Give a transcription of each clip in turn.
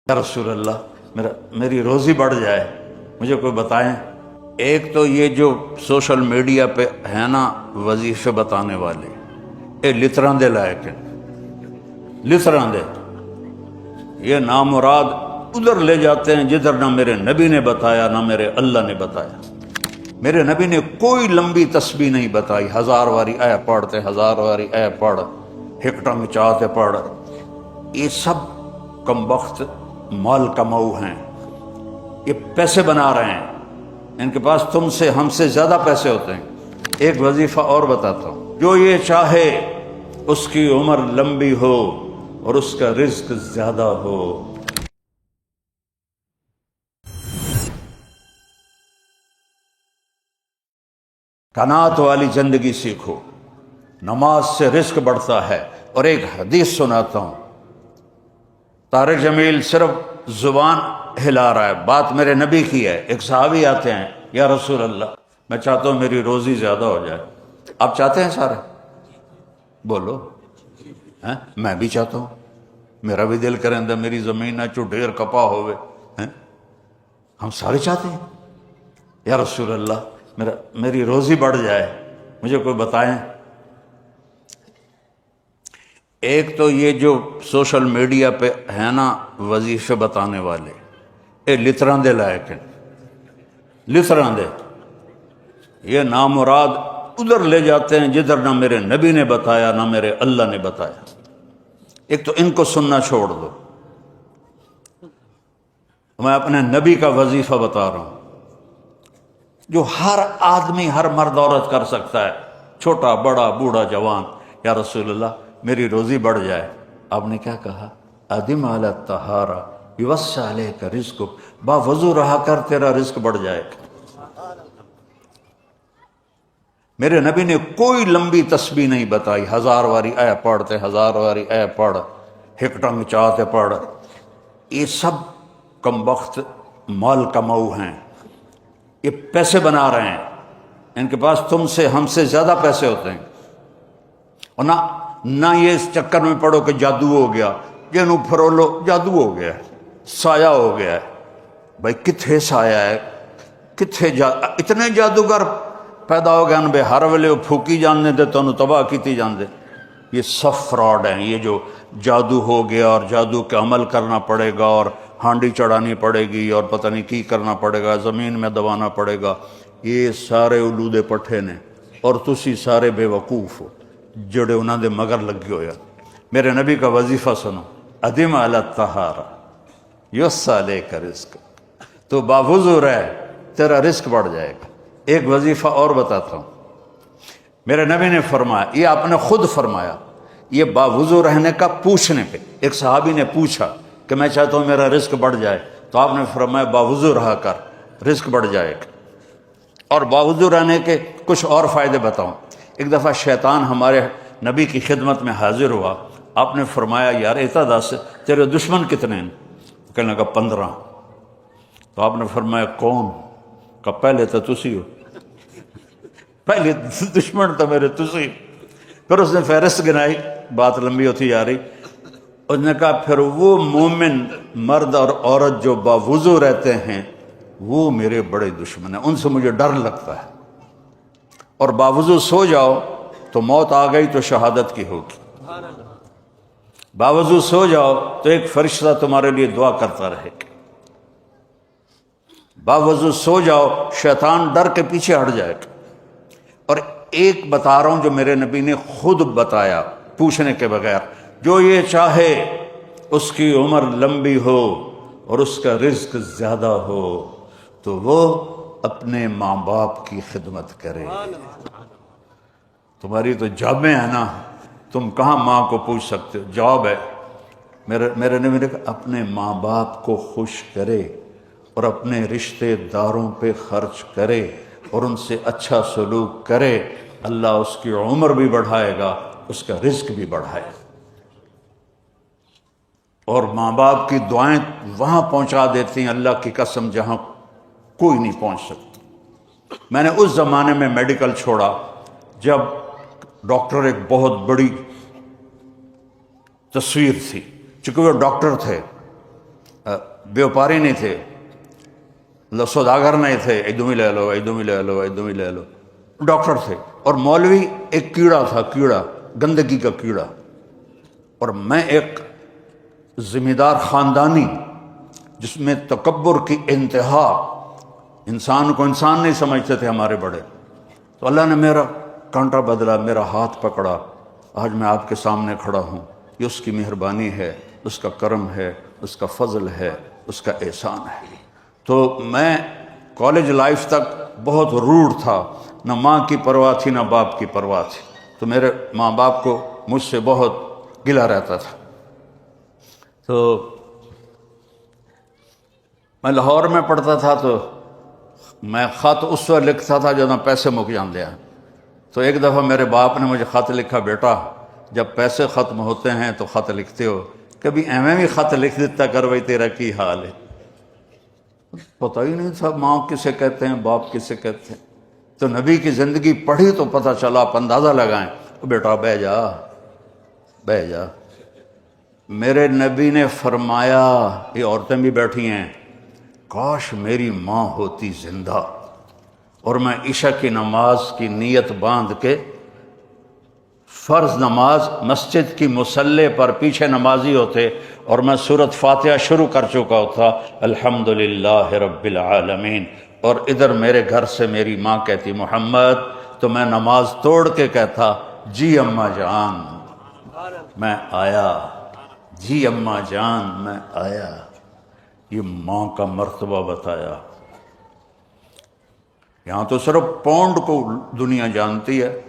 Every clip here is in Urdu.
یا رسول اللہ میری روزی بڑھ جائے، مجھے کوئی بتائیں۔ ایک تو یہ جو سوشل میڈیا پہ ہے نا وظیفے بتانے والے، یہ لتراں دے لائق ہیں، لتراں دے، یہ نامراد ادھر لے جاتے ہیں جدھر نہ میرے نبی نے بتایا نہ میرے اللہ نے بتایا۔ میرے نبی نے کوئی لمبی تسبیح نہیں بتائی، 1000 واری اے پڑھتے، 1000 واری اے پڑھ، ہکٹنگ چاہتے پڑھ، یہ سب کمبخت مال کماؤ ہیں، یہ پیسے بنا رہے ہیں، ان کے پاس تم سے ہم سے زیادہ پیسے ہوتے ہیں۔ ایک وظیفہ اور بتاتا ہوں، جو یہ چاہے اس کی عمر لمبی ہو اور اس کا رزق زیادہ ہو۔ قناعت والی زندگی سیکھو، نماز سے رزق بڑھتا ہے۔ اور ایک حدیث سناتا ہوں، طارق جمیل صرف زبان ہلا رہا ہے، بات میرے نبی کی ہے۔ ایک صحابی آتے ہیں، یا رسول اللہ میں چاہتا ہوں میری روزی زیادہ ہو جائے۔ آپ چاہتے ہیں سارے؟ بولو۔ میں بھی چاہتا ہوں، میرا بھی دل کریں دا میری زمین نہ چو ڈھیر کپا ہوئے، ہم سارے چاہتے ہیں۔ یا رسول اللہ میری روزی بڑھ جائے، مجھے کوئی بتائیں۔ ایک تو یہ جو سوشل میڈیا پہ ہے نا وظیفے بتانے والے، یہ لتراں دے لائق ہیں، لتراں دے، یہ نامراد ادھر لے جاتے ہیں جدھر نہ میرے نبی نے بتایا نہ میرے اللہ نے بتایا۔ ایک تو ان کو سننا چھوڑ دو، میں اپنے نبی کا وظیفہ بتا رہا ہوں جو ہر آدمی، ہر مرد عورت کر سکتا ہے، چھوٹا بڑا بوڑھا جوان۔ یا رسول اللہ میری روزی بڑھ جائے۔ آپ نے کیا کہا؟ ادم علی الطہارہ یوسع علیک رزقک، باوضو رہا کر تیرا رزق بڑھ جائے گا۔ میرے نبی نے کوئی لمبی تسبیح نہیں بتائی، 1000 واری اے پڑھتے، 1000 واری اے پڑھ، ہکٹنگ چاہتے پڑھ، یہ سب کمبخت مال کماؤ ہیں، یہ پیسے بنا رہے ہیں، ان کے پاس تم سے ہم سے زیادہ پیسے ہوتے ہیں۔ اور نہ یہ اس چکر میں پڑو کہ جادو ہو گیا، جنوں پھرولو جادو ہو گیا ہے، سایہ ہو گیا ہے۔ بھائی کتھے سایہ ہے، کتھے اتنے جادوگر پیدا ہو گئے بے ہر ویلے پھوکی جاننے دے تو انہوں تباہ کیتی جان دے۔ یہ سب فراڈ ہیں، یہ جو جادو ہو گیا اور جادو کے عمل کرنا پڑے گا اور ہانڈی چڑھانی پڑے گی اور پتہ نہیں کی کرنا پڑے گا، زمین میں دبانا پڑے گا، یہ سارے اولودے پٹھے نے، اور تسی سارے بے وقوف ہو جڑے انہاں دے مگر لگے ہویا۔ میرے نبی کا وظیفہ سنو، ادم علی الطہارہ یوسع علیک رزق، تو باوضو رہ تیرا رزق بڑھ جائے گا۔ ایک وظیفہ اور بتاتا ہوں، میرے نبی نے فرمایا، یہ آپ نے خود فرمایا، یہ باوضو رہنے کا پوچھنے پہ، ایک صحابی نے پوچھا کہ میں چاہتا ہوں میرا رزق بڑھ جائے، تو آپ نے فرمایا باوضو رہا کر رزق بڑھ جائے گا۔ اور باوضو رہنے کے کچھ اور فائدے بتاؤں۔ ایک دفعہ شیطان ہمارے نبی کی خدمت میں حاضر ہوا، آپ نے فرمایا یار ایتا دس تیرے دشمن کتنے ہیں؟ کہنے لگا 15۔ تو آپ نے فرمایا کون؟ کہ پہلے تو تسی ہو، پہلے دشمن تو میرے تسی۔ پھر اس نے فہرست گنائی، بات لمبی ہوتی جا رہی، اس نے کہا پھر وہ مومن مرد اور عورت جو باوضو رہتے ہیں وہ میرے بڑے دشمن ہیں، ان سے مجھے ڈر لگتا ہے۔ اور باوضو سو جاؤ تو موت آ گئی تو شہادت کی ہوگی، باوضو سو جاؤ تو ایک فرشتہ تمہارے لیے دعا کرتا رہے گا، باوضو سو جاؤ شیطان ڈر کے پیچھے ہٹ جائے گا۔ اور ایک بتا رہا ہوں جو میرے نبی نے خود بتایا پوچھنے کے بغیر، جو یہ چاہے اس کی عمر لمبی ہو اور اس کا رزق زیادہ ہو تو وہ اپنے ماں باپ کی خدمت کرے۔ تمہاری تو جابیں ہیں نا، تم کہاں ماں کو پوچھ سکتے ہو، جواب ہے میرے نبی نے کہا اپنے ماں باپ کو خوش کرے اور اپنے رشتہ داروں پہ خرچ کرے اور ان سے اچھا سلوک کرے، اللہ اس کی عمر بھی بڑھائے گا، اس کا رزق بھی بڑھائے گا۔ اور ماں باپ کی دعائیں وہاں پہنچا دیتی ہیں اللہ کی قسم جہاں کوئی نہیں پہنچ سکتا۔ میں نے اس زمانے میں میڈیکل چھوڑا جب ڈاکٹر ایک بہت بڑی تصویر تھی، چونکہ وہ ڈاکٹر تھے، بیوپاری نہیں تھے، سوداگر نہیں تھے، ادھر بھی لے لو ادھر بھی لے لو ادھر بھی لے لو، ڈاکٹر تھے۔ اور مولوی ایک کیڑا تھا، کیڑا، گندگی کا کیڑا، اور میں ایک ذمہ دار خاندانی جس میں تکبر کی انتہا، انسان کو انسان نہیں سمجھتے تھے ہمارے بڑے۔ تو اللہ نے میرا کانٹا بدلا، میرا ہاتھ پکڑا، آج میں آپ کے سامنے کھڑا ہوں۔ یہ اس کی مہربانی ہے، اس کا کرم ہے، اس کا فضل ہے، اس کا احسان ہے۔ تو میں کالج لائف تک بہت روڈ تھا، نہ ماں کی پرواہ تھی نہ باپ کی پرواہ تھی، تو میرے ماں باپ کو مجھ سے بہت گلہ رہتا تھا۔ تو میں لاہور میں پڑھتا تھا، تو میں خط اس وقت لکھتا تھا جب پیسے مک جاندے ہیں۔ تو ایک دفعہ میرے باپ نے مجھے خط لکھا، بیٹا جب پیسے ختم ہوتے ہیں تو خط لکھتے ہو، کبھی ایویں بھی خط لکھ دیتا کر بھائی تیرا کی حال ہے۔ پتہ ہی نہیں تھا ماں کسے کہتے ہیں، باپ کسے کہتے ہیں۔ تو نبی کی زندگی پڑھی تو پتہ چلا، آپ اندازہ لگائیں۔ بیٹا بہ جا بہ جا۔ میرے نبی نے فرمایا، یہ عورتیں بھی بیٹھی ہیں، کاش میری ماں ہوتی زندہ اور میں عشاء کی نماز کی نیت باندھ کے فرض نماز مسجد کی مصلی پر پیچھے نمازی ہوتے اور میں سورۃ فاتحہ شروع کر چکا ہوتا، الحمدللہ رب العالمین، اور ادھر میرے گھر سے میری ماں کہتی محمد، تو میں نماز توڑ کے کہتا جی اماں جان میں آیا، جی اماں جان میں آیا۔ یہ ماں کا مرتبہ بتایا۔ یہاں تو صرف پونڈ کو دنیا جانتی ہے۔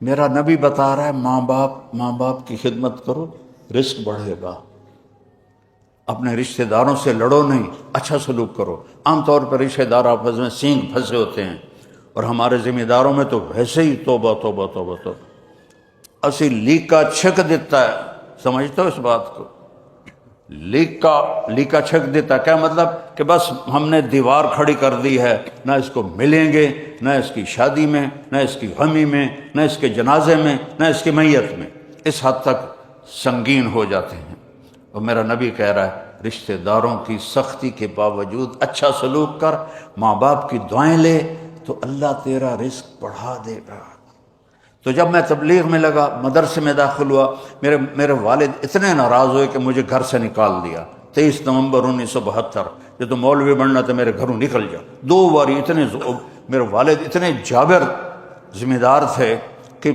میرا نبی بتا رہا ہے ماں باپ کی خدمت کرو، رزق بڑھے گا۔ اپنے رشتہ داروں سے لڑو نہیں، اچھا سلوک کرو۔ عام طور پر رشتہ دار آپس میں سینگ پھنسے ہوتے ہیں، اور ہمارے ذمہ داروں میں تو ویسے ہی توبہ توبہ توبہ توبہ، اسی لیکا چھک دیتا ہے۔ سمجھتے ہو اس بات کو؟ لیکا چھک دیتا، کیا مطلب؟ کہ بس ہم نے دیوار کھڑی کر دی ہے، نہ اس کو ملیں گے، نہ اس کی شادی میں، نہ اس کی غمی میں، نہ اس کے جنازے میں، نہ اس کی میت میں۔ اس حد تک سنگین ہو جاتے ہیں۔ اور میرا نبی کہہ رہا ہے رشتہ داروں کی سختی کے باوجود اچھا سلوک کر، ماں باپ کی دعائیں لے، تو اللہ تیرا رزق بڑھا دے گا۔ تو جب میں تبلیغ میں لگا، مدرسے میں داخل ہوا، میرے والد اتنے ناراض ہوئے کہ مجھے گھر سے نکال دیا۔ 23 نومبر 1972، یہ تو مولوی بننا تھا، میرے گھروں نکل جا۔ 2 باری میرے والد اتنے جابر ذمہ دار تھے کہ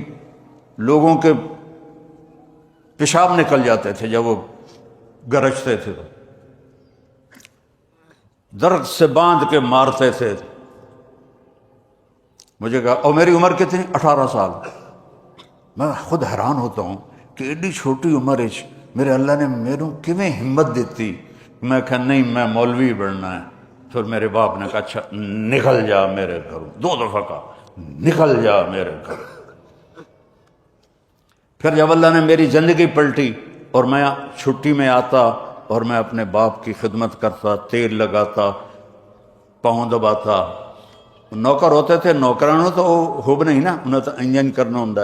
لوگوں کے پیشاب نکل جاتے تھے جب وہ گرجتے تھے، تو درد سے باندھ کے مارتے تھے۔ مجھے کہا، اور میری عمر کتنی؟ 18 سال۔ میں خود حیران ہوتا ہوں کہ ایڈی چھوٹی عمر میرے اللہ نے میروں کیویں ہمت دیتی۔ میں کہا نہیں، میں مولوی بننا ہے۔ پھر میرے باپ نے کہا اچھا نکل جا میرے گھروں، 2 دفعہ کہا نکل جا میرے گھر۔ پھر جب اللہ نے میری زندگی پلٹی اور میں چھٹی میں آتا اور میں اپنے باپ کی خدمت کرتا، تیل لگاتا، پاؤں دباتا۔ نوکر ہوتے تھے، نوکرانوں تو ہوب نہیں نا، انہیں تو انجن کرنا ہوں۔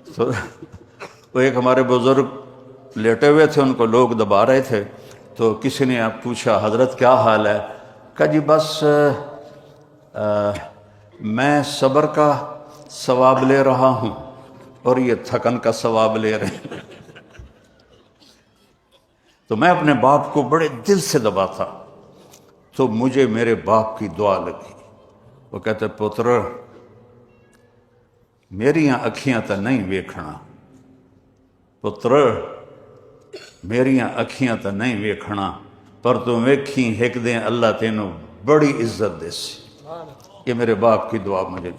تو وہ ایک ہمارے بزرگ لیٹے ہوئے تھے، ان کو لوگ دبا رہے تھے، تو کسی نے پوچھا حضرت کیا حال ہے؟ کہا جی بس میں صبر کا ثواب لے رہا ہوں اور یہ تھکن کا ثواب لے رہے ہیں۔ تو میں اپنے باپ کو بڑے دل سے دباتا، تو مجھے میرے باپ کی دعا لگی۔ وہ کہتے پتر میریاں اکھیاں تا نہیں ویکھنا، پتر میریاں اکھیاں تا نہیں ویکھنا، پر تو ویکھی ایک دن اللہ تینوں بڑی عزت دے سی۔ یہ میرے باپ کی دعا مجھے